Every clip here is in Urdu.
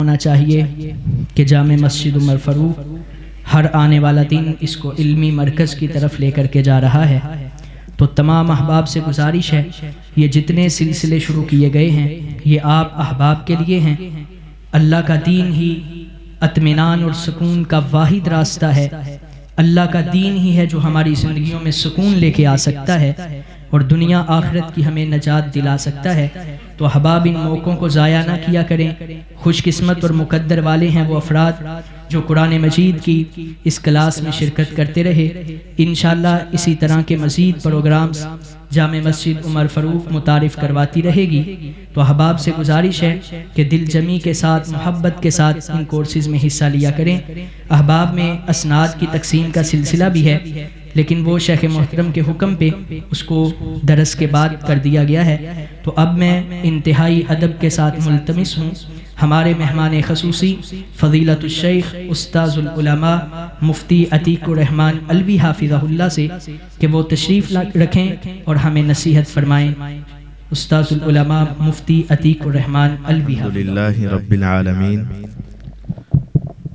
ہونا چاہیے کہ جامع مسجد عمر فاروق ہر آنے والا دن اس کو علمی مرکز کی طرف لے کر کے جا رہا ہے، تو تمام احباب سے گزارش ہے یہ جتنے سلسلے شروع کیے گئے ہیں یہ آپ احباب کے لیے ہیں۔ اللہ کا دین ہی اطمینان اور سکون کا واحد راستہ ہے، اللہ کا دین ہی ہے جو ہماری زندگیوں میں سکون لے کے آ سکتا ہے اور دنیا آخرت کی ہمیں نجات دلا سکتا ہے۔ تو احباب ان موقعوں کو ضائع نہ کیا کریں۔ خوش قسمت اور مقدر والے ہیں وہ افراد جو قرآن مجید کی اس کلاس میں شرکت کرتے رہے۔ انشاءاللہ اسی طرح کے مزید پروگرامز جامع مسجد عمر فاروق متعارف کرواتی رہے گی، تو احباب سے گزارش ہے کہ دل جمی کے ساتھ محبت کے ساتھ ان کورسز میں حصہ لیا کریں۔ احباب میں اسناد کی تقسیم کا سلسلہ بھی ہے، لیکن وہ شیخ محترم کے حکم پہ اس کو درس کے بعد کر دیا گیا ہے۔ تو اب میں انتہائی ادب کے ساتھ ملتمس ہوں ہمارے مہمان خصوصی فضیلت الشیخ استاذ العلماء مفتی عتیق الرحمن الوی حافظہ اللہ سے کہ وہ تشریف رکھیں اور ہمیں نصیحت فرمائیں۔ استاذ العلماء مفتی عتیق الرحمن الوی الحمدللہ رب العالمین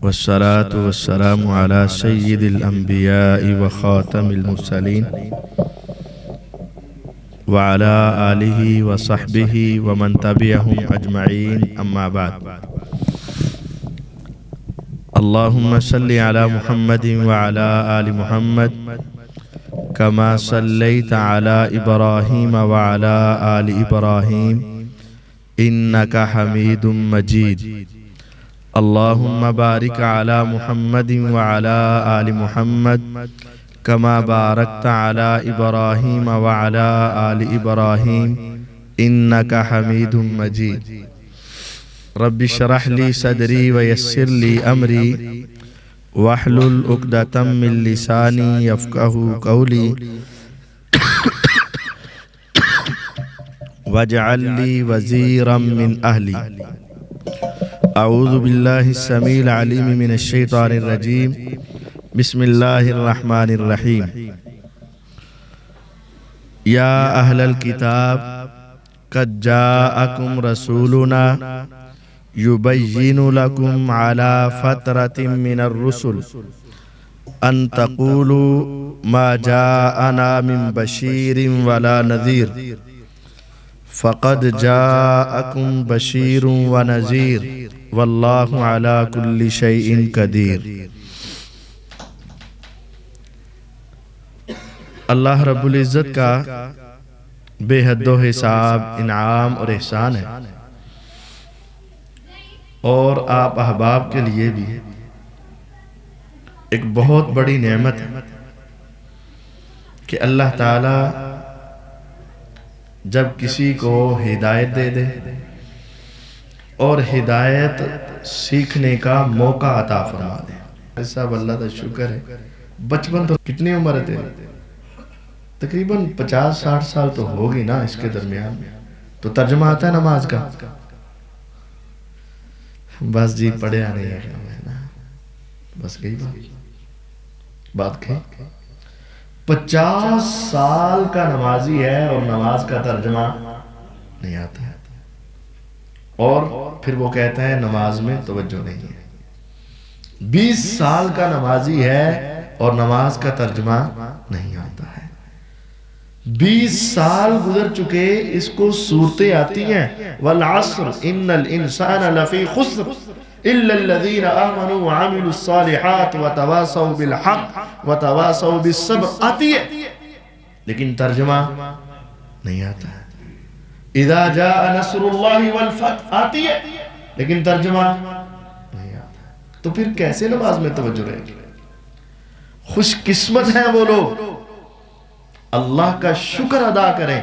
والصلاة والسلام على سید الانبیاء وخاتم المرسلین وعلى آلہ وصحبہ ومن تبعہم اجمعین، اما بعد۔ اللہم صلی علی محمد وعلى آل محمد کما صلیت علی ابراہیم وعلى آل ابراہیم انک حمید مجید۔ اللہم بارک علی محمد وعلى آل محمد کما بارکت علی ابراہیم وعلى آل ابراہیم انک حمید مجید۔ رب اشرح لی صدری ویسر لی امری واحلل عقدۃ من لسانی یفقہوا قولی واجعل لی وزیرا من اہلی۔ اعوذ باللہ السمیع العلیم من الشیطان الرجیم، بسم اللہ الرحمن الرحیم۔ یا اہل الکتاب قد جاءکم رسولنا یبین لکم علی فترۃ من الرسل ان تقولوا ما جاءنا من بشیر ولا نذیر فقد جاءکم بشیر ونذیر واللہ علی کل شیء قدیر۔ اللہ رب العزت کا بے حد و حساب انعام اور احسان ہے، اور آپ احباب کے لیے بھی ایک بہت بڑی نعمت ہے کہ اللہ تعالی جب کسی کو ہدایت دے دے اور ہدایت سیکھنے کا موقع عطا فرما دے۔ صاحب اللہ کا شکر ہے، بچپن تو کتنی عمر ہے تیری؟ تقریباً 50-60 سال تو ہوگی نا اس کے درمیان میں، تو ترجمہ آتا ہے نماز کا؟ بس جی پڑھے آنے ہے، بس گئی بات کہیں 50 سال کا نمازی ہے اور نماز کا ترجمہ نہیں آتا ہے، اور پھر وہ کہتا ہے نماز میں توجہ نہیں ہے۔ 20 سال کا نمازی ہے اور نماز کا ترجمہ نہیں آتا ہے۔ 20 سال گزر چکے، اس کو صورتیں آتی ہیں والعصر ان الانسان لفی خسر الا الذین آمنوا وعملوا الصالحات وتواصوا بالحق وتواصوا بالصبر آتی ہے، لیکن ترجمہ نہیں آتا ہے۔ اذا جاء نصر اللہ والفتح آتی ہے، لیکن ترجمہ نہیں آتا ہے۔ تو پھر کیسے نماز میں توجہ رہے گی؟ خوش قسمت ہیں وہ لوگ اللہ کا شکر ادا کریں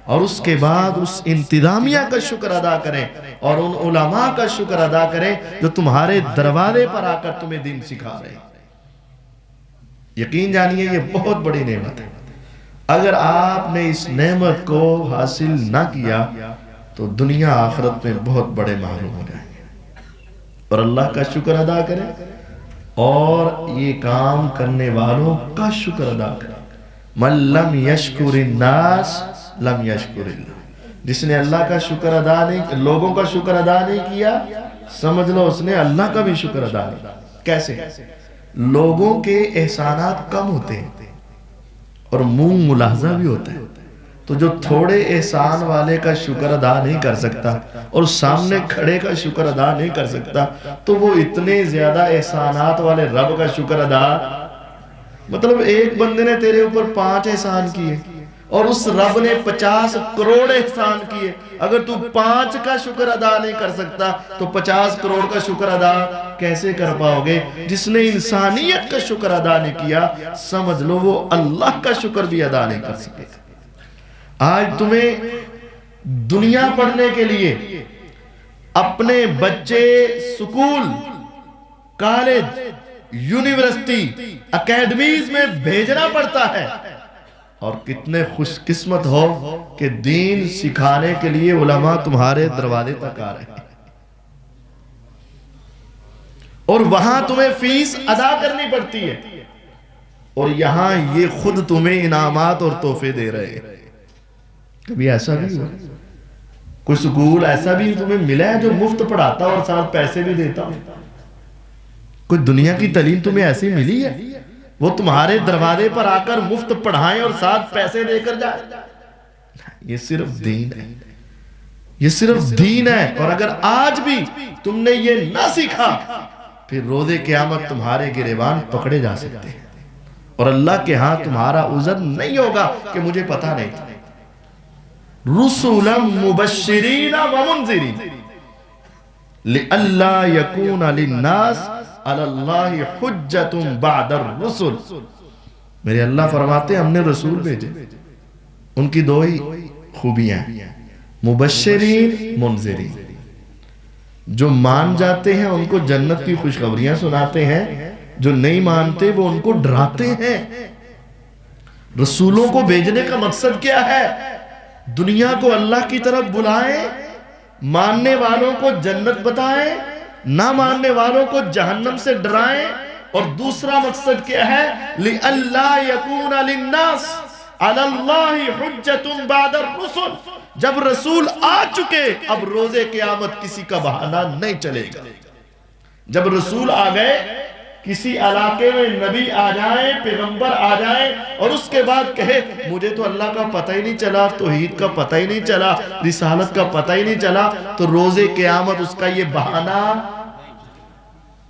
اور اس کے بعد اس انتظامیہ کا شکر ادا کریں اور ان علماء کا شکر ادا کریں جو تمہارے دروازے پر آ کر تمہیں دین سکھا رہے ہیں۔ یقین جانیے یہ بہت بڑی نعمت ہے۔ اگر آپ نے اس نعمت کو حاصل نہ کیا تو دنیا آخرت میں بہت بڑے محروم ہو جائیں گے۔ اور اللہ کا شکر ادا کریں اور یہ کام کرنے والوں کا شکر ادا کریں۔ من لم یشکر الناس لم یشکر اللہ، جس نے اللہ کا شکر ادا نہیں، لوگوں کا شکر ادا نہیں کیا سمجھ لو اس نے اللہ کا بھی شکر ادا کیا۔ کیسے؟ لوگوں کے احسانات کم ہوتے ہیں اور منہ ملاحظہ بھی ہوتا ہے، تو جو تھوڑے احسان والے کا شکر ادا نہیں کر سکتا اور سامنے کھڑے کا شکر ادا نہیں کر سکتا، تو وہ اتنے زیادہ احسانات والے رب کا شکر ادا، مطلب ایک بندے نے تیرے اوپر 5 احسان کیے اور اس رب نے 50 کروڑ احسان کیے، اگر تو 5 کا شکر ادا نہیں کر سکتا تو 50 کروڑ کا شکر ادا کیسے کر پاؤ گے؟ جس نے انسانیت کا شکر ادا نہیں کیا، سمجھ لو وہ اللہ کا شکر بھی ادا نہیں کر سکے۔ آج تمہیں دنیا پڑھنے کے لیے اپنے بچے سکول، کالج، یونیورسٹی، اکیڈمیز میں بھیجنا پڑتا ہے، اور کتنے خوش قسمت ہو کہ دین سکھانے کے لیے علماء تمہارے دروازے تک آ رہے ہیں، اور وہاں تمہیں فیس ادا کرنی پڑتی ہے، اور یہاں یہ خود تمہیں انعامات اور تحفے دے رہے ہیں۔ کبھی ایسا بھی ہوا؟ کوئی سکول ایسا بھی تمہیں ملا ہے جو مفت پڑھاتا اور ساتھ پیسے بھی دیتا ہو؟ کوئی دنیا کی تعلیم تمہیں ایسی ملی ہے وہ تمہارے دروازے پر آ کر مفت پڑھائیں اور ساتھ پیسے دے کر جائے؟ یہ صرف دین ہے، یہ صرف دین ہے۔ اور اگر آج بھی تم نے یہ نہ سیکھا، پھر روز قیامت تمہارے گریبان پکڑے جا سکتے ہیں، اور اللہ کے ہاں تمہارا عذر نہیں ہوگا کہ مجھے پتہ نہیں تھا۔ رسولا مبشرین ومنذرین لئلا یکون للناس علی اللہ حجت بعد الرسل۔ میرے اللہ فرماتے ہیں ہم نے رسول بھیجے، ان کی 2 ہی خوبیاں، مبشرین منذرین، جو مان جاتے ہیں ان کو جنت کی خوشخبریاں سناتے ہیں، جو نہیں مانتے وہ ان کو ڈراتے ہیں۔ رسولوں کو بھیجنے کا مقصد کیا ہے؟ دنیا کو اللہ کی طرف بلائیں، ماننے والوں کو جنت بتائیں، نہ ماننے والوں کو جہنم سے ڈرائیں، اور دوسرا مقصد کیا ہے؟ لِأَلَّا يَكُونَ لِلنَّاسِ عَلَى اللَّهِ حُجَّةٌ بَعْدَ الرُّسُلِ۔ جب رسول آ چکے اب روز قیامت کسی کا بہانہ نہیں چلے گا۔ جب رسول آ گئے، کسی علاقے میں نبی آ جائیں، پیغمبر آ جائیں، اور اس کے بعد کہے مجھے تو اللہ کا پتہ ہی نہیں چلا، توحید کا پتہ ہی نہیں چلا، رسالت کا پتہ ہی نہیں چلا، تو روز قیامت اس کا یہ بہانہ۔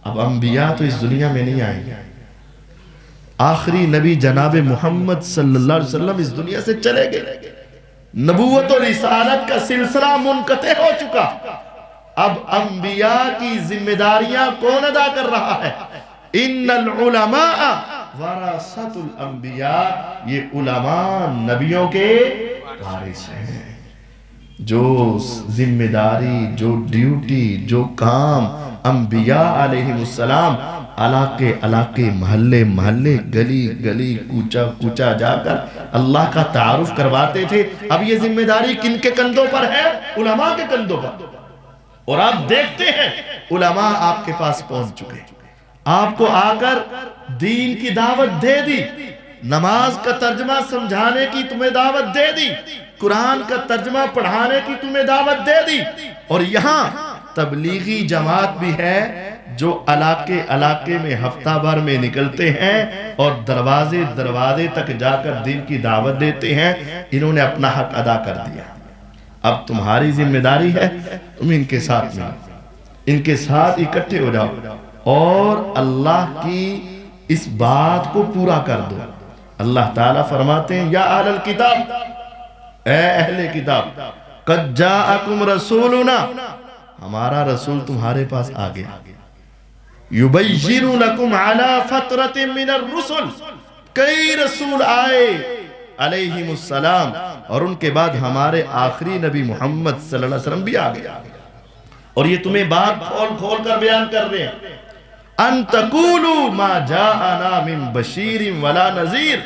اب انبیاء تو اس دنیا میں نہیں آئیں گے، آخری نبی جناب محمد صلی اللہ علیہ وسلم اس دنیا سے چلے گئے، نبوت و رسالت کا سلسلہ منقطع ہو چکا۔ اب انبیاء کی ذمہ داریاں کون ادا کر رہا ہے؟ ان العلماء ورثۃ الانبیاء، یہ علماء نبیوں کے وارث ہیں۔ جو ذمہ داری، جو ڈیوٹی، جو کام انبیاء علیہ السلام علاقے علاقے، محلے محلے، گلی گلی، کوچہ کوچہ جا کر اللہ کا تعارف کرواتے تھے، اب یہ ذمہ داری کن کے کندھوں پر ہے؟ علماء کے کندھوں پر۔ اور آپ دیکھتے ہیں علماء آپ کے پاس پہنچ چکے، آپ کو آ کر دین کی دعوت دے دی، نماز کا ترجمہ سمجھانے کی تمہیں دعوت دے دی، قرآن کا ترجمہ پڑھانے کی تمہیں دعوت دے دی، اور یہاں تبلیغی جماعت بھی ہے جو علاقے علاقے میں ہفتہ بھر میں نکلتے ہیں اور دروازے دروازے تک جا کر دین کی دعوت دیتے ہیں۔ انہوں نے اپنا حق ادا کر دیا، اب تمہاری ذمہ داری ہے تم ان کے ساتھ ملو، ان کے ساتھ اکٹھے ہو جاؤ اور اللہ کی اس بات کو پورا کر دو۔ اللہ تعالیٰ فرماتے ہیں یا اہل الکتاب، اے اہل کتاب، قد جاءکم رسولنا، ہمارا رسول تمہارے پاس آ گیا، یبین لکم علی فترۃ من الرسل، کئی رسول آئے علیہم السلام، اور ان کے بعد ہمارے آخری نبی محمد صلی اللہ علیہ وسلم بھی آ گیا، اور یہ تمہیں بات کھول کھول کر بیان کر رہے ہیں، ان تقولوا ما جاءنا من بشیر ولا نذیر،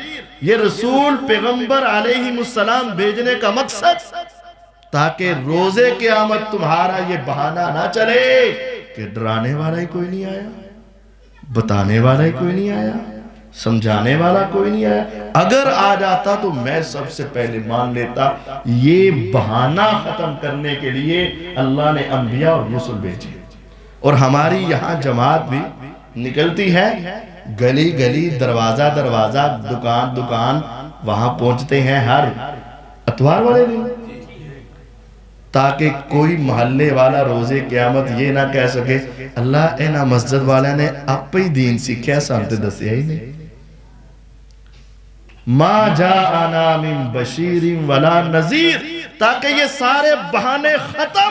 یہ رسول پیغمبر علیہ السلام بھیجنے کا مقصد تاکہ روز قیامت تمہارا یہ بہانہ نہ چلے کہ ڈرانے والا ہی کوئی نہیں آیا، بتانے والا ہی کوئی نہیں آیا، سمجھانے والا کوئی نہیں آیا۔ اگر آ جاتا تو میں سب سے پہلے مان لیتا۔ یہ بہانہ ختم کرنے کے لیے اللہ نے انبیاء اور رسول بھیجے، اور ہماری یہاں جماعت بھی نکلتی ہے گلی گلی دروازہ دروازہ دکان دکان، وہاں پہنچتے ہیں ہر اتوار والے دن، تاکہ کوئی محلے والا روزے قیامت یہ نہ کہہ سکے اللہ اینا مسجد والے نے آپ ہی دین سیکھیا سانتے دسیا ہی نہیں۔ ما جاءنا من بشیر ولا نذیر، تاکہ یہ سارے بہانے ختم،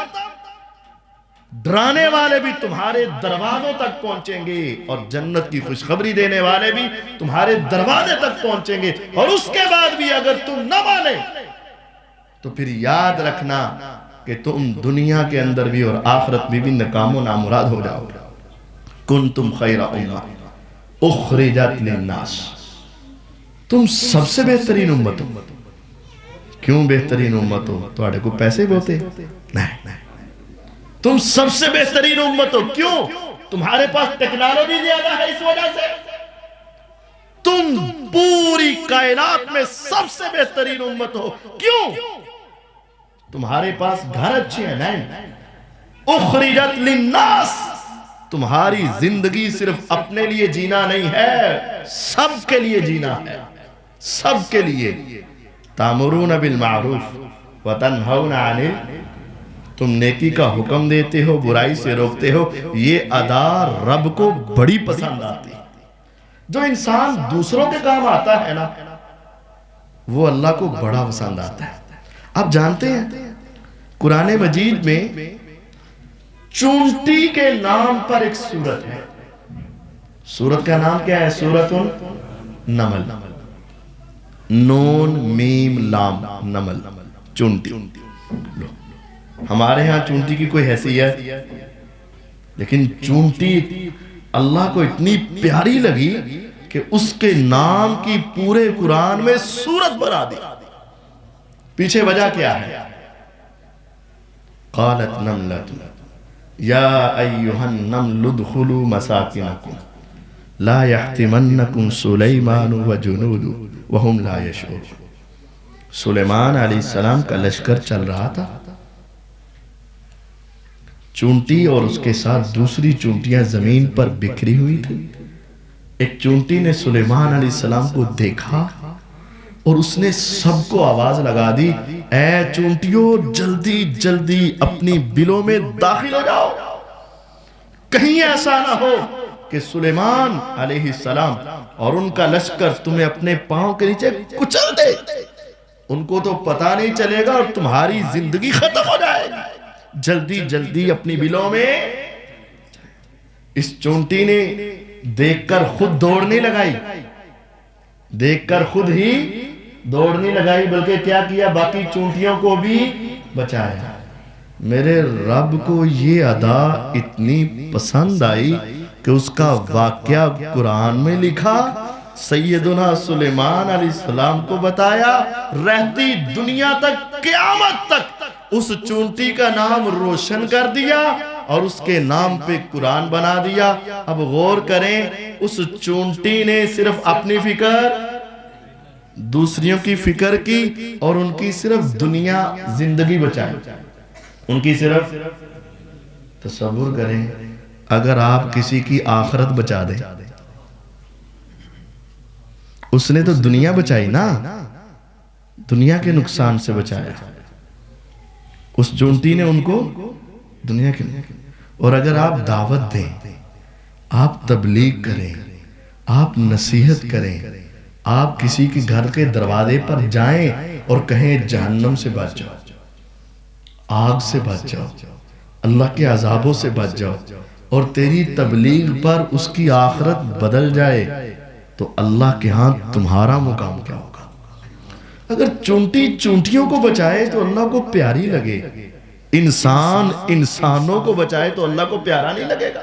ڈرانے والے بھی تمہارے دروازوں تک پہنچیں گے اور جنت کی خوشخبری دینے والے بھی تمہارے دروازے تک پہنچیں گے، اور اس کے بعد بھی اگر تم نہ مانے تو پھر یاد رکھنا کہ تم دنیا کے اندر بھی اور آخرت میں بھی ناکام و نامراد ہو جاؤ گے۔ کنتم خیر امہ اخرجت للناس، تم سب سے بہترین امت ہو۔ کیوں بہترین امت ہو؟ تمہارے کو پیسے بہتے نہیں، تم سب سے بہترین امت ہو۔ کیوں؟ تمہارے پاس ٹیکنالوجی زیادہ ہے، اس وجہ سے تم پوری کائنات میں سب سے بہترین امت ہو۔ کیوں؟ تمہارے پاس گھر اچھے ہیں، نہیں۔ اخرجت للناس، تمہاری زندگی صرف اپنے لیے جینا نہیں ہے، سب کے لیے جینا ہے، سب کے لیے۔ تامرون بالمعروف وتنہون عن تم نیکی کا حکم دیتے ہو، برائی سے روکتے ہو، یہ ادا رب کو بڑی پسند آتی ہے۔ جو انسان دوسروں کے کام آتا ہے نا، وہ اللہ کو بڑا پسند آتا ہے۔ آپ جانتے ہیں قرآن مجید میں چونٹی کے نام پر ایک سورت ہے، سورت کا نام کیا ہے؟ سورت النمل، نون میم لام نمل، چونٹی۔ ہمارے ہاں چونٹی کی کوئی حیثیت، لیکن چونٹی اللہ کو اتنی پیاری لگی کہ اس کے نام کی پورے قرآن میں سورت بنا دی۔ پیچھے وجہ کیا ہے؟ قالت نملۃ یا ایھا النمل ادخلوا مساکنکم لا یحطمنکم سلیمان وجنودہ وہم لا یشعرون۔ سلیمان علیہ السلام کا لشکر چل رہا تھا، چونٹی اور اس کے ساتھ دوسری چونٹیاں زمین پر بکھری ہوئی تھی۔ ایک چونٹی نے سلیمان علیہ السلام کو دیکھا اور اس نے سب کو آواز لگا دی، اے چونٹیوں جلدی جلدی اپنی بلوں میں داخل ہو جاؤ، کہیں ایسا نہ ہو کہ سلیمان علیہ السلام اور ان کا لشکر تمہیں اپنے پاؤں کے نیچے کچل دے، ان کو تو پتہ نہیں چلے گا اور تمہاری زندگی ختم ہو جائے گی۔ جلدی جلدی اپنی بلوں میں۔ اس چونٹی نے دیکھ کر خود دوڑنے لگائی، دیکھ کر خود ہی دوڑنے لگائی، بلکہ کیا کیا؟ باقی چونٹیوں کو بھی بچایا۔ میرے رب کو یہ ادا اتنی پسند آئی کہ اس کا واقعہ قرآن میں لکھا، سیدنا سلیمان علیہ السلام کو بتایا، رہتی دنیا تک قیامت تک اس چونٹی کا نام روشن کر دیا اور اس کے نام پہ قرآن بنا دیا۔ اب غور کریں، اس چونٹی نے صرف اپنی فکر، دوسریوں کی فکر کی اور ان کی صرف دنیا زندگی بچائی، ان کی صرف۔ تصور کریں اگر آپ کسی کی آخرت بچا دیں، اس نے تو دنیا بچائی نا، دنیا کے نقصان سے بچایا، اس چونٹی نے ان کو دنیا کے۔ اور اگر آپ دعوت دیں، آپ تبلیغ کریں، آپ نصیحت کریں، آپ کسی کے گھر کے دروازے پر جائیں اور کہیں جہنم سے بچ جاؤ، آگ سے بچ جاؤ، اللہ کے عذابوں سے بچ جاؤ، اور تیری تبلیغ پر اس کی آخرت بدل جائے، تو اللہ کے ہاں تمہارا مقام کیا ہوگا؟ اگر چونٹی چونٹیوں کو بچائے تو اللہ کو پیاری لگے، انسان انسانوں کو بچائے تو اللہ کو پیارا نہیں لگے گا۔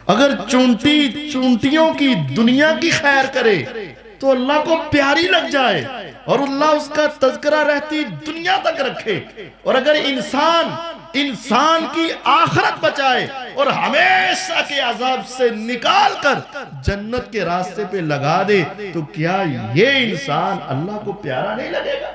اگر چونٹی چونٹیوں کی دنیا کی خیر کرے تو اللہ کو پیاری لگ جائے اور اللہ اس کا تذکرہ رہتی دنیا تک رکھے، اور اگر انسان کی آخرت بچائے اور ہمیشہ کے عذاب سے نکال کر جنت کے راستے پہ لگا دے، تو کیا یہ انسان اللہ کو پیارا نہیں لگے گا؟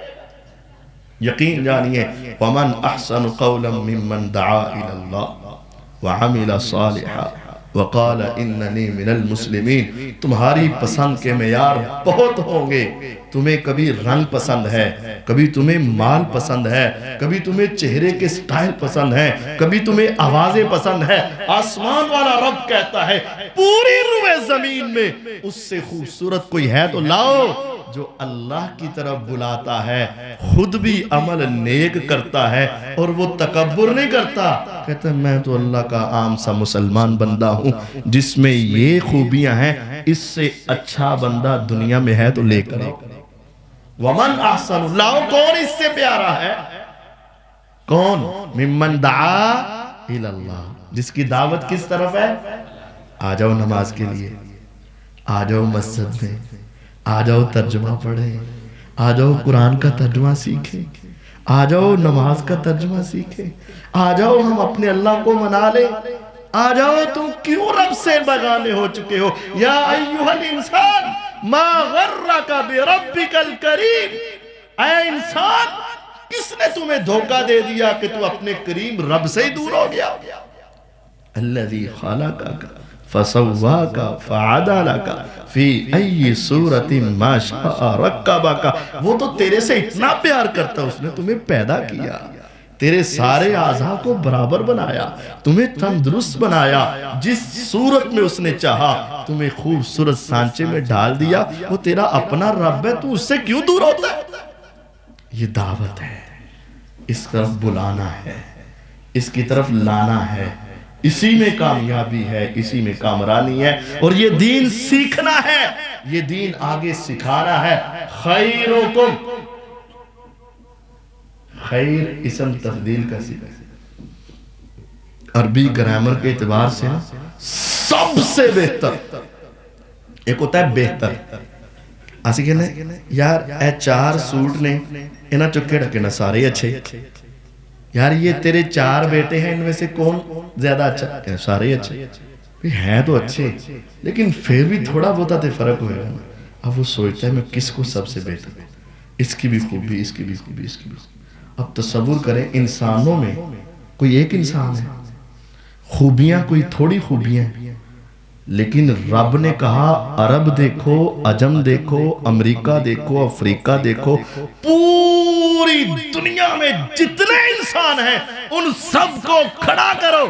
یقین جانیے، وَمَنْ أَحْسَنُ قَوْلًا مِّمَّنْ دَعَا إِلَى اللَّهِ وعمل صالحا وقال اننی من المسلمین. تمہاری پسند کے معیار بہت ہوں گے. تمہیں کبھی رنگ پسند ہے، کبھی تمہیں مال پسند ہے، کبھی تمہیں چہرے کے سٹائل پسند ہے، کبھی تمہیں آوازیں پسند ہے. آسمان والا رب کہتا ہے پوری روئے زمین میں اس سے خوبصورت کوئی ہے تو لاؤ جو اللہ کی طرف بلاتا ہے، خود بھی عمل نیک کرتا ہے اور وہ تکبر نہیں کرتا. کہتا ہے میں تو اللہ کا عام سا مسلمان بندہ ہوں جس میں یہ خوبیاں ہیں، اس سے اچھا بندہ دنیا میں ہے تو لے کر آؤ. ومن احسن اللہ، کون اس سے پیارا ہے؟ کون؟ ممن دعا الی اللہ، جس کی دعوت کس طرف ہے؟ آ جاؤ نماز کے لیے، آ جاؤ مسجد میں، آ جاؤ ترجمہ پڑھیں، آ جاؤ قرآن کا ترجمہ سیکھیں، آ جاؤ نماز کا ترجمہ سیکھیں، آ جاؤ ہم اپنے اللہ کو منا لیں، آ جاؤ تم کیوں رب سے بغانے ہو چکے ہو. یا ایوہ الانسان ما غرک بربک الکریم، اے انسان کس نے تمہیں دھوکہ دے دیا کہ تو اپنے کریم رب سے ہی دور ہو گیا. الذی خلقک فسواک فعدلک فی ای صورت ما شاء رکبک. وہ تو تیرے سے اتنا پیار کرتا، اس نے تمہیں پیدا کیا، تیرے سارے اعضاء کو برابر بنایا، تمہیں تندرست بنایا، جس صورت میں اس نے چاہا تمہیں خوبصورت سانچے میں ڈال دیا. وہ تیرا اپنا رب ہے، تو اس سے کیوں دور ہوتا ہے؟ یہ دعوت ہے، اس طرف بلانا ہے، اس کی طرف لانا ہے. اسی میں کامیابی ہے، اسی میں کامرانی ہے. اور یہ دین سیکھنا ہے، یہ دین آگے سکھانا ہے. خیرکم، خیر اسم تفضیل کا سیکھا، عربی گرامر کے اعتبار سے سب سے بہتر. ایک ہوتا ہے بہتر، ایسے کہنا یار اے 4 سوٹ نے انہاں چکے ڈھکے نہ سارے اچھے. یار یہ تیرے 4 بیٹے ہیں، ان میں سے کون زیادہ اچھا؟ کہ سارے اچھے ہیں تو اچھے، لیکن پھر بھی تھوڑا بہت فرق ہوئے گا. اب وہ سوچتا ہے میں کس کو سب سے بہتر، اس کی بھی خوبی، اس کی بھی خوبی، اس کی بھی خوبی. اب تصور کریں انسانوں میں کوئی ایک انسان ہے، خوبیاں کوئی تھوڑی خوبیاں ہیں، لیکن رب نے کہا عرب دیکھو، عجم دیکھو، امریکہ دیکھو، افریقہ دیکھو، پوری دنیا میں جتنے انسان ہیں ان سب کو کھڑا کرو،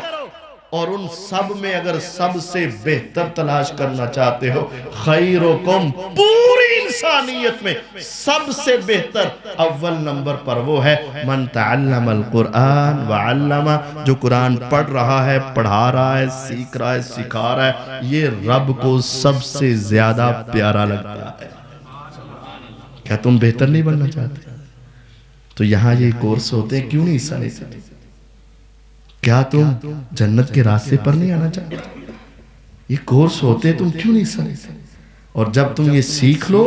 اور ان سب میں اگر سب سے بہتر تلاش کرنا چاہتے ہو، خیرکم، پوری انسانیت میں سب سے بہتر اول نمبر پر وہ ہے من تعلم القرآن وعلمہ، جو قرآن پڑھ رہا ہے، پڑھا رہا ہے، سیکھ رہا ہے، سکھا رہا ہے. یہ رب کو سب سے زیادہ پیارا لگتا ہے. کیا تم بہتر نہیں بننا چاہتے؟ تو یہاں یہ کورس ہوتے ہیں، کیوں نہیں حصہ لے سکتے؟ کیا تم جنت کے راستے پر نہیں آنا چاہتے؟ یہ کورس ہوتے ہیں، تم کیوں نہیں حصہ لیتے؟ اور جب تم یہ سیکھ لو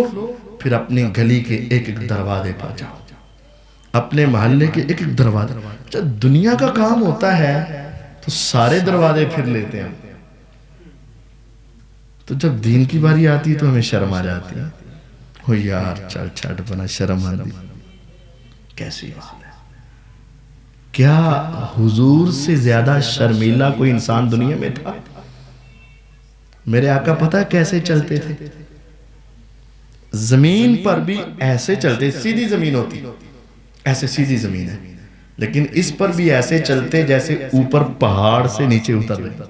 پھر اپنی گلی کے ایک ایک دروازے پر جاؤ، اپنے محلے کے ایک ایک دروازے. جب دنیا کا کام ہوتا ہے تو سارے دروازے پھر لیتے ہیں، تو جب دین کی باری آتی ہے تو ہمیں شرم آ جاتی ہے. ہو یار چل چھٹ بنا، شرم آتی. کیسی بات ہے؟ کیا حضور سے زیادہ شرمیلہ کوئی انسان دنیا میں تھا؟ میرے آقا پتہ کیسے چلتے تھے؟ زمین پر بھی ایسے چلتے، سیدھی زمین ہوتی، ایسے سیدھی زمین ہے، لیکن اس پر بھی ایسے چلتے جیسے اوپر پہاڑ سے نیچے اتر رہے.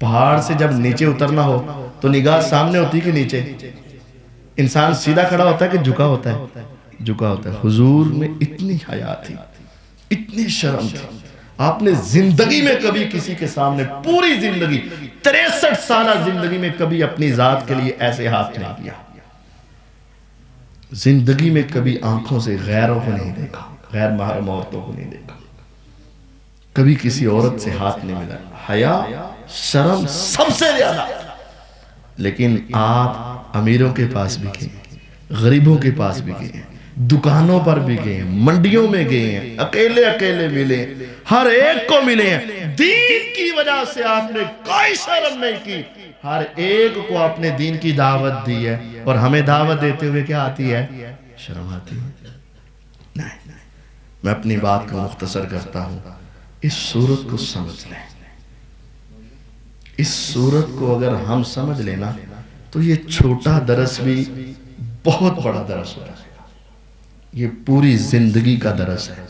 پہاڑ سے جب نیچے اترنا ہو تو نگاہ سامنے ہوتی کہ نیچے؟ انسان سیدھا کھڑا ہوتا ہے کہ جھکا ہوتا ہے؟ جھکا ہوتا ہے. حضور میں اتنی حیا تھی، اتنی شرم تھی. آپ نے زندگی میں کبھی کسی کے سامنے، پوری زندگی 63 سالہ زندگی میں کبھی اپنی ذات کے لیے ایسے ہاتھ نہیں کیا. زندگی میں کبھی آنکھوں سے غیروں کو نہیں دیکھا، غیر محرم عورتوں کو نہیں دیکھا، کبھی کسی عورت سے ہاتھ نہیں ملا. حیا، شرم سب سے زیادہ. لیکن آپ امیروں کے پاس بھی گئے، غریبوں کے پاس بھی گئے، دکانوں پر بھی گئے، منڈیوں میں گئے ہیں، اکیلے اکیلے ملے، ہر ایک کو ملے ہیں. دین کی وجہ سے آپ نے کوئی شرم نہیں کی، ہر ایک کو اپنے دین کی دعوت دی ہے. اور ہمیں دعوت دیتے ہوئے کیا آتی ہے؟ شرم آتی ہے؟ نہیں. میں اپنی بات کو مختصر کرتا ہوں. اس صورت کو سمجھ لیں. اس صورت کو اگر ہم سمجھ لینا تو یہ چھوٹا درس بھی بہت بڑا درس ہو جائے گا. یہ پوری زندگی کا درس ہے,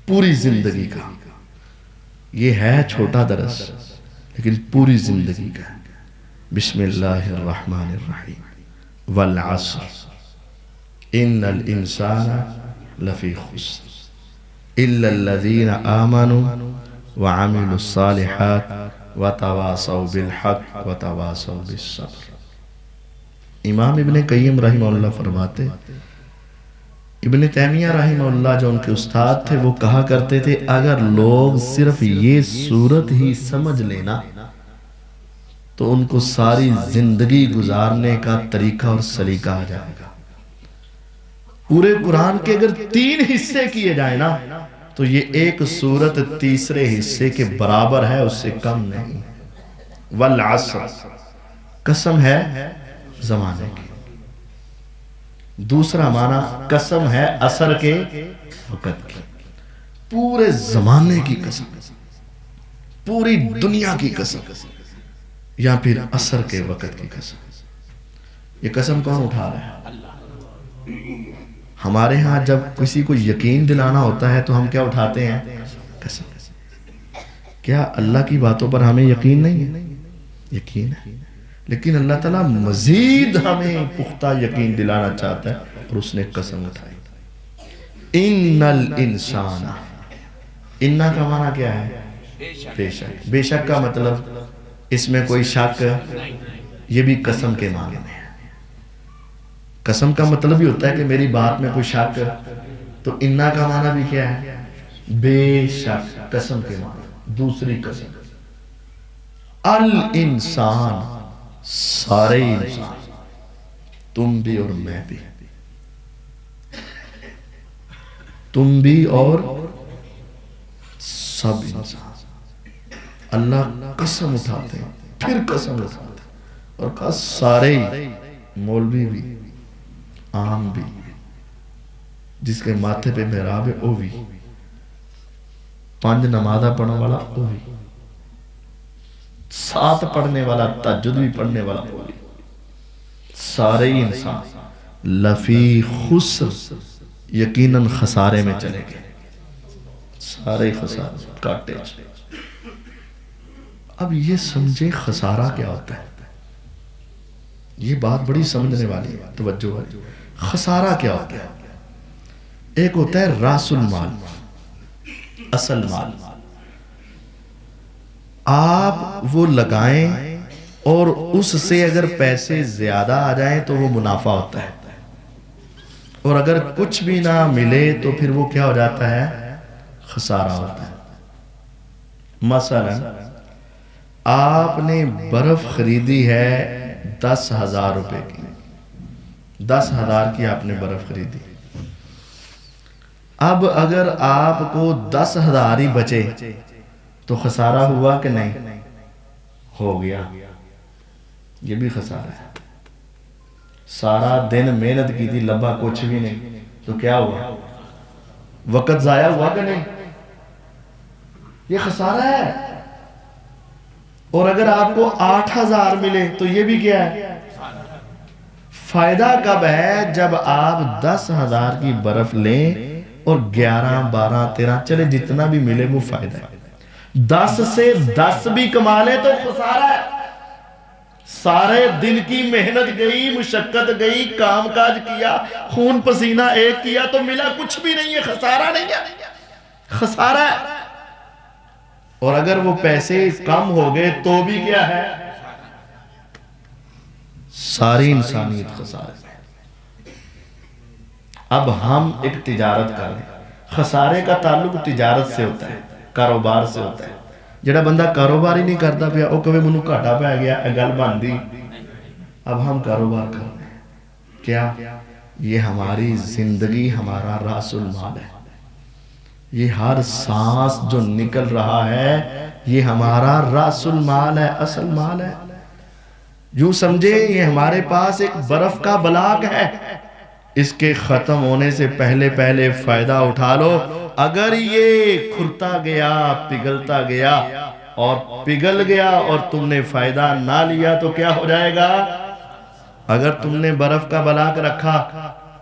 پوری زندگی کا. یہ ہے چھوٹا درس لیکن پوری زندگی کا. بسم اللہ الرحمن الرحیم. والعصر ان الانسان لفی خسر الا الذین آمنوا وعملوا الصالحات وتواصوا بالحق وتواصوا بالصبر. امام ابن قیم رحمہ اللہ فرماتے, ابن تیمیہ رحمہ اللہ جو ان کے استاد تھے وہ کہا کرتے تھے اگر لوگ صرف یہ صورت ہی سمجھ لینا تو ان کو ساری زندگی گزارنے کا طریقہ اور سلیقہ آ جائے گا. پورے قرآن کے اگر 3 حصے کیے جائیں نا تو یہ ایک صورت تیسرے حصے کے برابر ہے, اس سے کم نہیں. والعصر قسم ہے زمانے کی. دوسرا معنی قسم ہے عصر کے وقت کی, پورے زمانے کی قسم, پوری دنیا کی قسم, یا پھر عصر کے وقت کی قسم. یہ قسم کون اٹھا رہا ہے؟ ہمارے ہاں جب کسی کو یقین دلانا ہوتا ہے تو ہم کیا اٹھاتے ہیں؟ قسم. کیا اللہ کی باتوں پر ہمیں یقین نہیں ہے؟ یقین ہے, لیکن اللہ تعالیٰ مزید ہمیں پختہ یقین دلانا چاہتا ہے اور اس نے قسم اٹھائی. ان الانسان, انہ کا معنی کیا ہے؟ بے شک. بے شک کا مطلب اس میں کوئی شک, یہ بھی قسم کے معنی میں ہے. قسم کا مطلب بھی ہوتا ہے کہ میری بات میں کوئی شک, تو انہ کا معنی بھی کیا ہے؟ بے شک, قسم کے معنی. دوسری قسم الانسان, سارے انسان, تم بھی اور میں بھی, تم بھی اور سب انسان. اللہ قسم اٹھاتے ہیں, پھر قسم اٹھاتے ہیں اور کہا سارے, مولوی بھی, عام بھی, جس کے ماتھے پہ محراب ہے وہ بھی, 5 نمازہ پڑھنے والا وہ بھی, 7 پڑھنے والا, تہجد بھی پڑھنے والا وہ بھی, سارے انسان لفی خسر, یقیناً خسارے میں چلے گئے. سارے خسارے کاٹے. اب یہ سمجھے خسارہ کیا ہوتا ہے, یہ بات بڑی سمجھنے والی ہے, توجہ والی. خسارہ کیا ہوتا ہے؟ ایک ہوتا ہے راس المال, اصل مال. آپ وہ لگائیں اور اس سے اگر پیسے زیادہ آ جائیں تو وہ منافع ہوتا ہے, اور اگر کچھ بھی نہ ملے تو پھر وہ کیا ہو جاتا ہے؟ خسارہ ہوتا ہے. مثلا آپ نے برف خریدی ہے 10,000 روپے کی, 10,000 کی آپ نے برف خریدی. اب اگر آپ کو 10,000 ہی بچے تو خسارہ ہوا کہ نہیں؟ ہو گیا. یہ بھی خسارہ ہے. سارا دن محنت کی تھی, لبا کچھ بھی نہیں, تو کیا ہوا؟ وقت ضائع ہوا کہ نہیں؟ یہ خسارہ ہے. اور اگر آپ کو 8,000 ملے تو یہ بھی کیا ہے؟ فائدہ کب ہے؟ جب آپ 10,000 کی برف لیں اور 11, 12, 13 چلے جتنا بھی ملے وہ فائدہ ہے. 10 سے 10 بھی کما لے تو خسارہ ہے. سارے دن کی محنت گئی, مشقت گئی, کام کاج کیا, خون پسینہ ایک کیا تو ملا کچھ بھی نہیں ہے. خسارہ نہیں ہے, خسارہ ہے. اور اگر وہ پیسے کم ہو گئے تو بھی کیا ہے؟ ساری انسانیت خسارہ ہے. اب ہم ایک تجارت کر رہے ہیں, خسارے کا تعلق تجارت سے ہوتا ہے, کاروبار سے ہوتا ہے. جڑا بندہ کاروبار ہی نہیں کرتا پیا وہ کبھی منو گھاٹا پہ گیا, گل بن دی. اب ہم کاروبار کر رہے ہیں, کیا یہ ہماری زندگی ہمارا راس المال ہے. یہ ہر سانس جو نکل رہا ہے یہ ہمارا راس المال ہے, اصل مال ہے. یوں سمجھے یہ ہمارے پاس ایک برف کا بلاک ہے, اس کے ختم ہونے سے پہلے فائدہ اٹھا لو اگر یہ کھرتا گیا پگھلتا گیا اور پگھل گیا اور تم نے فائدہ نہ لیا تو کیا ہو جائے گا؟ اگر تم نے برف کا بلاک رکھا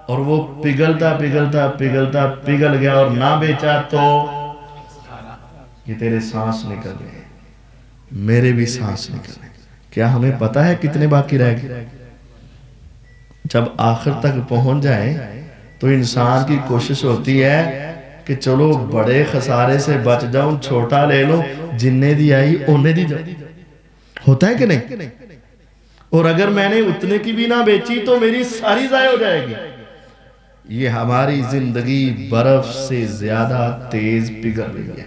اور وہ پگھلتا پگھلتا پگھلتا پگھل گیا اور نہ بیچا تو یہ تیرے سانس نکل گئے، میرے بھی سانس نکل گئے۔ کیا ہمیں پتا ہے کتنے باقی رہ گئے؟ جب آخر تک پہنچ جائیں تو انسان کی کوشش ہوتی ہے کہ چلو بڑے خسارے سے بچ جاؤں، چھوٹا لے لو، جننے دی آئی انہیں دی جاؤ۔ ہوتا ہے کہ نہیں؟ اور اگر میں نے اتنے کی بھی نہ بیچی تو میری ساری ضائع ہو جائے گی۔ یہ ہماری زندگی برف سے زیادہ تیز پگھل رہی ہے،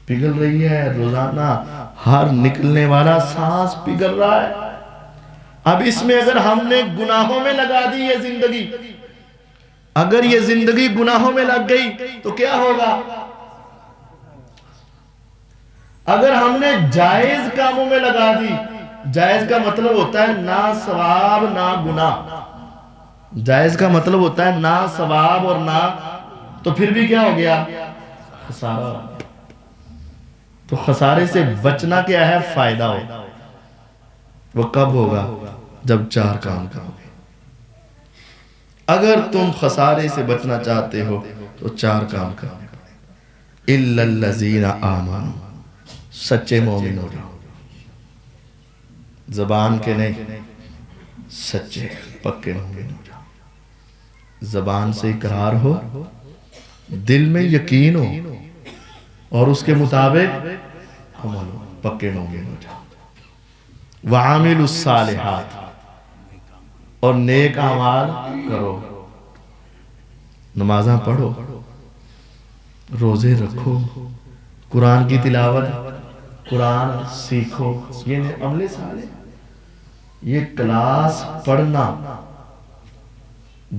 پگھل رہی ہے۔ روزانہ ہر نکلنے والا سانس پگھل رہا ہے۔ اب اس میں اگر ہم نے گناہوں میں لگا دی یہ زندگی، اگر یہ زندگی گناہوں میں لگ گئی تو کیا ہوگا؟ اگر ہم نے جائز کاموں میں لگا دی، جائز کا مطلب ہوتا ہے نہ ثواب نہ گناہ، جائز کا مطلب ہوتا ہے نہ ثواب اور نہ، تو پھر بھی کیا ہو گیا؟ خسارہ۔ تو خسارے سے بچنا کیا ہے؟ فائدہ ہو۔ وہ کب ہوگا؟ جب چار کام کرو گے۔ اگر تم خسارے سے بچنا چاہتے ہو تو چار کام کرو۔ اِلَّا الَّذِينَ آمَنُوا، سچے مومن ہو جاؤ، زبان کے نہیں، سچے پکے مومن ہو جاؤ۔ زبان سے اقرار ہو، دل میں یقین ہو اور اس کے مطابق عمل ہو، پکے مومن ہو جاؤ۔ وَعَامِلُوا الصَّالِحَاتِ، اور نیک اعمال کرو، نمازاں پڑھو، روزے رکھو، قرآن کی تلاوت، قرآن سیکھو۔ یہ عمل صالح، یہ کلاس پڑھنا،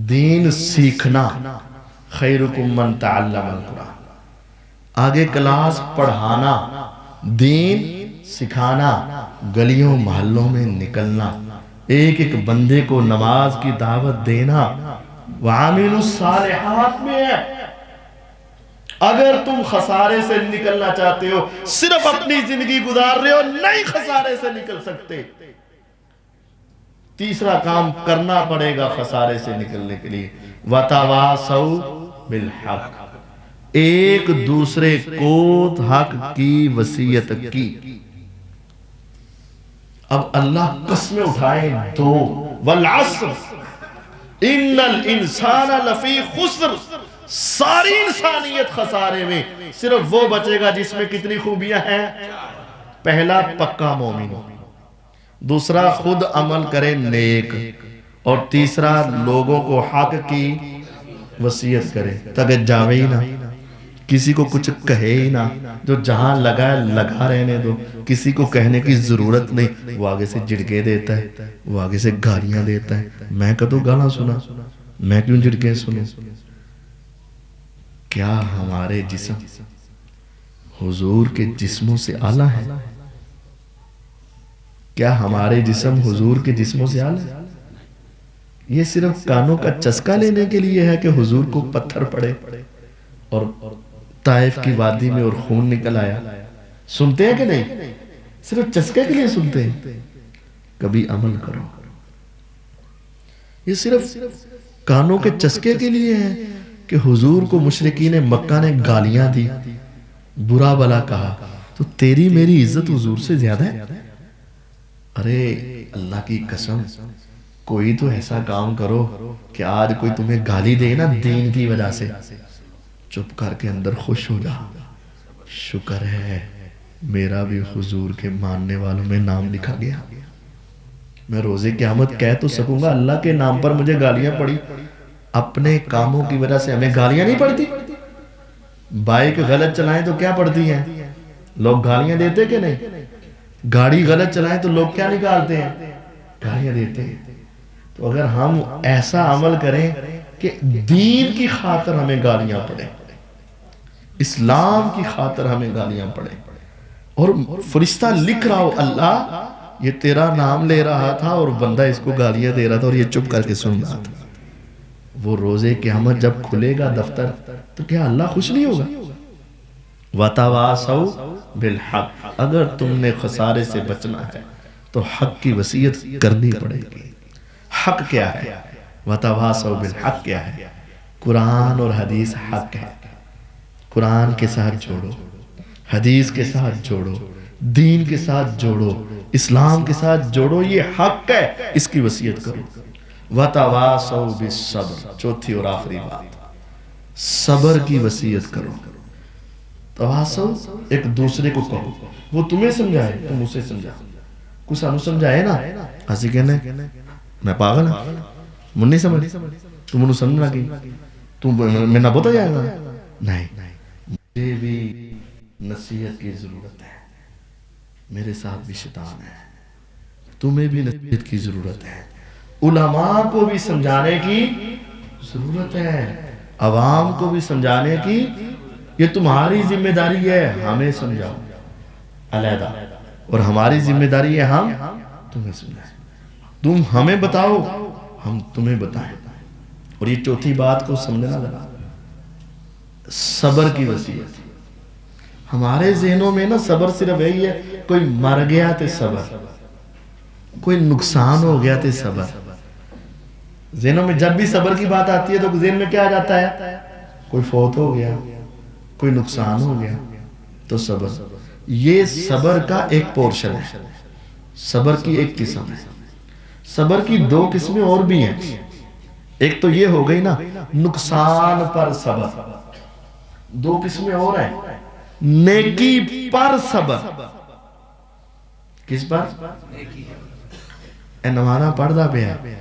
دین سیکھنا، خیرکم من تعلم القرآن، آگے کلاس پڑھانا، دین سکھانا، گلیوں محلوں میں نکلنا، ایک ایک بندے کو نماز کی دعوت دینا، وَعَامِلُوا الصَّالِحَاتِ میں ہے۔ اگر تم خسارے سے نکلنا چاہتے ہو، صرف اپنی زندگی گزار رہے ہو، نہیں خسارے سے نکل سکتے، تیسرا کام کرنا پڑے گا خسارے سے نکلنے کے لیے، وَتَوَاصَوْا بِالْحَقِّ، ایک دوسرے کو حق کی وصیت کی۔ اب اللہ قسمیں اٹھائیں دو، وَالْعَصْرِ إِنَّ الْإِنسَانَ لَفِي خُسْرٍ، ساری انسانیت خسارے میں، صرف وہ بچے گا جس میں کتنی خوبیاں ہیں؟ پہلا پکا مومن، دوسرا خود عمل کرے نیک، اور تیسرا لوگوں کو حق کی وصیت کرے تاکہ جاوے ہی نہ، کسی کو کچھ کہے ہی نہ، جو جہاں لگا ہے لگا رہنے دو، کسی کو کہنے کی ضرورت نہیں۔ وہ آگے سے جھڑکے دیتا ہے، وہ آگے سے گالیاں دیتا ہے، میں کدو گالا سنا، میں کیوں جھڑکے سنوں؟ کیا ہمارے جسم حضور کے جسموں سے اعلیٰ ہے؟ کیا ہمارے جسم حضور کے جسموں سے اعلیٰ ہے؟ یہ صرف کانوں کا چسکا لینے کے لیے ہے کہ حضور کو پتھر پڑے اور طائف کی وادی میں اور خون نکل آیا؟ سنتے ہیں کہ نہیں؟ صرف چسکے کے لیے سنتے ہیں؟ کبھی عمل کرو۔ یہ صرف کانوں کے چسکے کے لیے ہے کہ حضور کو مشرکین مکہ نے گالیاں دی، برا بلا کہا، تو تیری میری عزت حضور سے زیادہ ہے؟ ارے اللہ کی قسم، کوئی تو ایسا کام کرو کہ آج کوئی تمہیں گالی دے نا دین کی وجہ سے، چپ کر کے اندر خوش ہو جا، شکر ہے میرا بھی حضور کے ماننے والوں میں نام لکھا گیا، میں روزے قیامت کہہ تو سکوں گا اللہ کے نام پر مجھے گالیاں پڑی۔ اپنے کاموں کی وجہ سے ہمیں گالیاں نہیں پڑتی؟ بائک غلط چلائیں تو کیا پڑتی ہیں؟ لوگ گالیاں دیتے کہ نہیں؟ گاڑی غلط چلائیں تو لوگ کیا نکالتے ہیں؟ گالیاں دیتے ہیں۔ تو اگر ہم ایسا عمل کریں کہ دین کی خاطر ہمیں گالیاں پڑیں، اسلام کی خاطر ہمیں گالیاں پڑیں، اور فرشتہ لکھ رہا ہو اللہ یہ تیرا نام لے رہا تھا اور بندہ اس کو گالیاں دے رہا تھا اور یہ چپ کر کے سن رہا تھا، وہ روزے قیامت جب کھلے گا دفتر تو کیا اللہ خوش نہیں ہوگا؟ وَتَوَاسَوْا بِالْحَقِّ، اگر تم نے خسارے سے بچنا ہے تو حق کی وصیت کرنی پڑے گی۔ حق کیا ہے؟ وَتَوَاسَوْا بِالْحَقِّ کیا ہے؟ قرآن اور حدیث حق ہے۔ قرآن کے ساتھ جوڑو، حدیث کے ساتھ جوڑو، دین کے ساتھ جوڑو، اسلام کے ساتھ جوڑو، یہ حق ہے، اس کی وصیت کرو۔ وَتَوَاسَوْا بِالصَّبْرِ، چوتھی اور آخری بات، صبر کی وصیت کرو۔ تواسو ایک دوسرے کو کہو، وہ تمہیں سمجھائے تم اسے سمجھاؤ۔ کچھ سانو سمجھائے نا، ہسی کہنے میں پاگل ہوں، من نہیں سمجھ، تم انہوں سمجھ لگی، تم میں نہ بتا جائے گا، نہیں، مجھے بھی نصیحت کی ضرورت ہے، میرے ساتھ بھی شیطان ہے، تمہیں بھی نصیحت کی ضرورت ہے، علماء کو بھی سمجھانے کی ضرورت ہے، عوام کو بھی سمجھانے کی، یہ تمہاری ذمہ داری ہے، ہمیں سمجھاؤ علیحدہ، اور ہماری ذمہ داری ہے ہم تمہیں سمجھائیں، تم ہمیں بتاؤ ہم تمہیں بتائیں۔ اور یہ چوتھی بات کو سمجھنا ذرا، صبر کی وصیت۔ ہمارے ذہنوں میں نا صبر صرف یہی ہے، کوئی مر گیا تے صبر، کوئی نقصان ہو گیا تے صبر۔ ذہنوں میں جب بھی صبر کی بات آتی ہے تو ذہن میں کیا آ جاتا ہے؟ کوئی فوت ہو گیا، کوئی نقصان ہو گیا تو صبر۔ یہ صبر کا ایک پورشن ہے، صبر کی ایک قسم ہے۔ صبر کی دو قسمیں اور بھی ہیں، ایک تو یہ ہو گئی نا نقصان پر صبر، دو قسمیں اور ہیں، نیکی پر صبر۔ کس پر؟ اے نمانا پڑھ دا پہ ہے،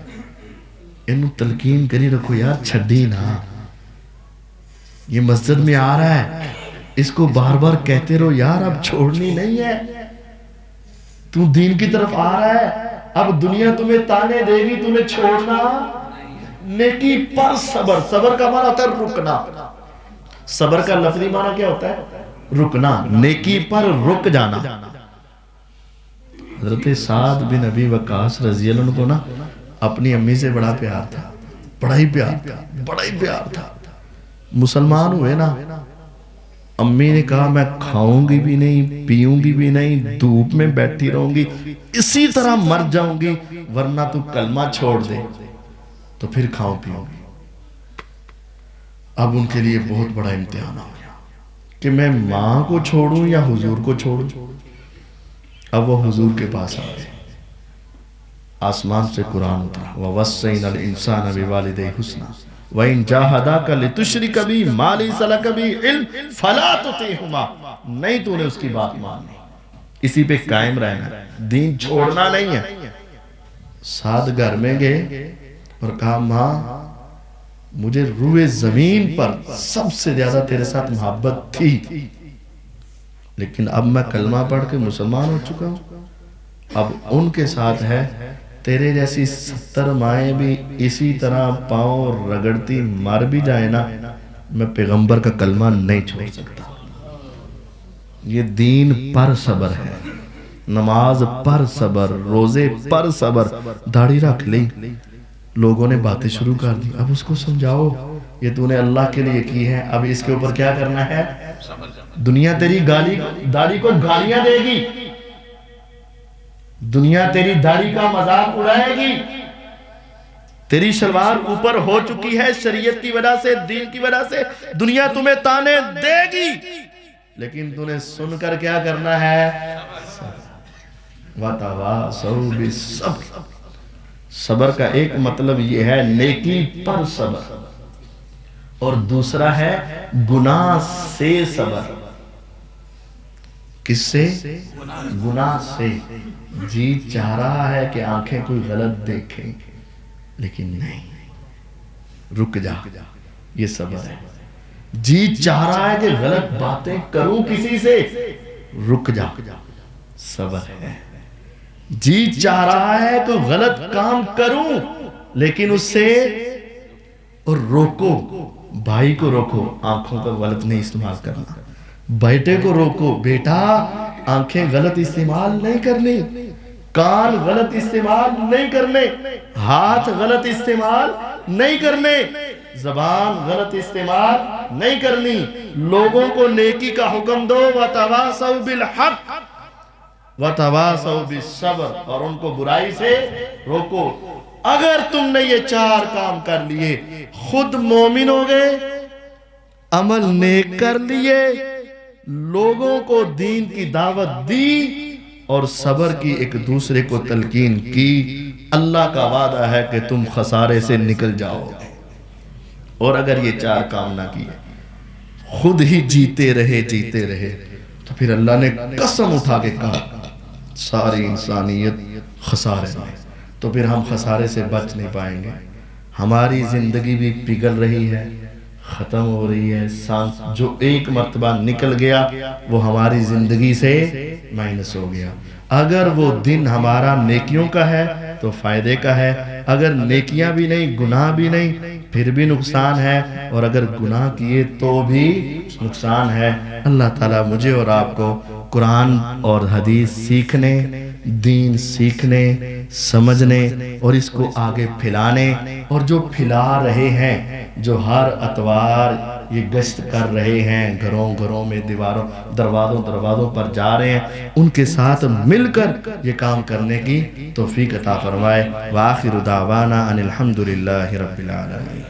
انہوں تلقین کری رکھو یار، چھڑی نا، یہ مسجد میں آ رہا ہے، اس کو بار بار کہتے رہو یار اب چھوڑنی نہیں ہے، تو دین کی طرف آ رہا ہے، اب دنیا تمہیں تانے دے گی، تمہیں چھوڑنا۔ نیکی پر صبر، صبر کا معنی ہوتا ہے رکنا، صبر کا لفظی معنی کیا ہوتا ہے؟ رکنا، نیکی پر رک جانا۔ حضرت سعد بن ابی وقاص رضی اللہ عنہ کو نا اپنی امی سے بڑا پیار تھا، بڑا ہی پیار تھا۔ مسلمان ہوئے نا، امی نے کہا میں کھاؤں گی بھی نہیں، پیوں گی بھی نہیں، دھوپ میں بیٹھی رہوں گی، اسی طرح مر جاؤں گی، ورنہ تو کلمہ چھوڑ دے تو پھر کھاؤں پیوں گی۔ اب ان کے لیے بہت بڑا امتحان ہو گیا کہ میں ماں کو چھوڑوں یا حضور کو چھوڑوں۔ اب وہ حضور کے پاس آئے، آسمان سے قرآن اترا، وَوَصَّيْنَا الْإِنسَانَ بِوَالِدَيْهِ حُسْنًا وَإِن جَاهَدَاكَ لِتُشْرِكَ بِي مَا لَيْسَ لَكَ بِهِ عِلْمٌ فَلَا تُطِعْهُمَا، نہیں تو نے اس کی بات ماننی، اسی پہ قائم رہنا ہے، دین چھوڑنا نہیں ہے۔ سعد گھر میں گئے اور کہا ماں مجھے روئے زمین پر سب سے زیادہ تیرے ساتھ محبت تھی، لیکن اب میں کلمہ پڑھ کے مسلمان ہو چکا ہوں، اب ان کے ساتھ ہے، تیرے جیسی 70 مائیں بھی اسی طرح پاؤں رگڑتی مر بھی جائے نا، میں پیغمبر کا کلمہ نہیں چھوڑ سکتا۔ یہ دین پر صبر ہے، نماز پر صبر، روزے پر صبر۔ داڑھی رکھ لی، لوگوں نے باتیں شروع کر دی، اب اس کو سمجھاؤ یہ تو نے اللہ کے لیے کی ہے، اب اس کے اوپر کیا کرنا ہے؟ دنیا تیری داڑھی کو گالیاں دے گی، دنیا تیری داڑھی کا مذاق اڑائے گی، تیری شلوار اوپر ہو چکی ہے شریعت کی وجہ سے، دین کی وجہ سے، دنیا تمہیں تانے دے گی، لیکن تو نے سن کر کیا کرنا ہے؟ وَتَوَاسَوْا بِالصَّبْرِ۔ صبر کا ایک مطلب یہ ہے نیکی پر صبر، اور دوسرا ہے گناہ سے صبر۔ کس سے؟ گناہ سے۔ جی چاہ رہا ہے کہ آنکھیں کوئی غلط دیکھیں، لیکن نہیں، رک جا، یہ صبر ہے۔ جی چاہ رہا ہے کہ غلط باتیں کروں کسی سے، رک جا، صبر ہے۔ جی چاہ رہا ہے کہ غلط کام کروں، لیکن اس سے اور روکو، بھائی کو روکو آنکھوں کا غلط نہیں استعمال کرنا، بیٹے کو روکو بیٹا آنکھیں غلط استعمال نہیں کرنی، کان غلط استعمال نہیں کرنے، ہاتھ غلط استعمال نہیں کرنے، زبان غلط استعمال نہیں کرنی، لوگوں کو نیکی کا حکم دو، وَتَوَاسَوْا بِالْحَقِّ وَتَوَاسَوْا بِالصَّبْرِ، اور ان کو برائی سے روکو۔ اگر تم نے یہ 4 کام کر لیے، خود مومن ہو گئے، عمل نیک کر لیے، لوگوں کو دین کی دعوت دی، اور صبر کی ایک دوسرے کو تلقین کی، اللہ کا وعدہ ہے کہ تم خسارے سے نکل جاؤ گے۔ اور اگر یہ 4 کام نہ کیے، خود ہی جیتے رہے تو پھر اللہ نے قسم اٹھا کے کہا ساری انسانیت خسارے میں، تو پھر ہم خسارے سے بچ نہیں پائیں گے۔ ہماری زندگی بھی پگھل رہی ہے، ختم ہو رہی ہے، سانس جو ایک مرتبہ نکل گیا وہ ہماری زندگی سے مائنس ہو گیا۔ اگر وہ دن ہمارا نیکیوں کا ہے تو فائدے کا ہے، اگر نیکیاں بھی نہیں، گناہ بھی نہیں، پھر بھی نقصان ہے، اور اگر گناہ کیے تو بھی نقصان ہے۔ اللہ تعالیٰ مجھے اور آپ کو قرآن اور حدیث سیکھنے، دین سیکھنے، سمجھنے اور اس کو آگے پھیلانے، اور جو پھیلا رہے ہیں، جو ہر اتوار یہ گشت کر رہے ہیں، گھروں گھروں میں، دروازوں پر جا رہے ہیں، ان کے ساتھ مل کر یہ کام کرنے کی توفیق عطا فرمائے۔ وآخر دعوانا ان الحمدللہ رب العالمین۔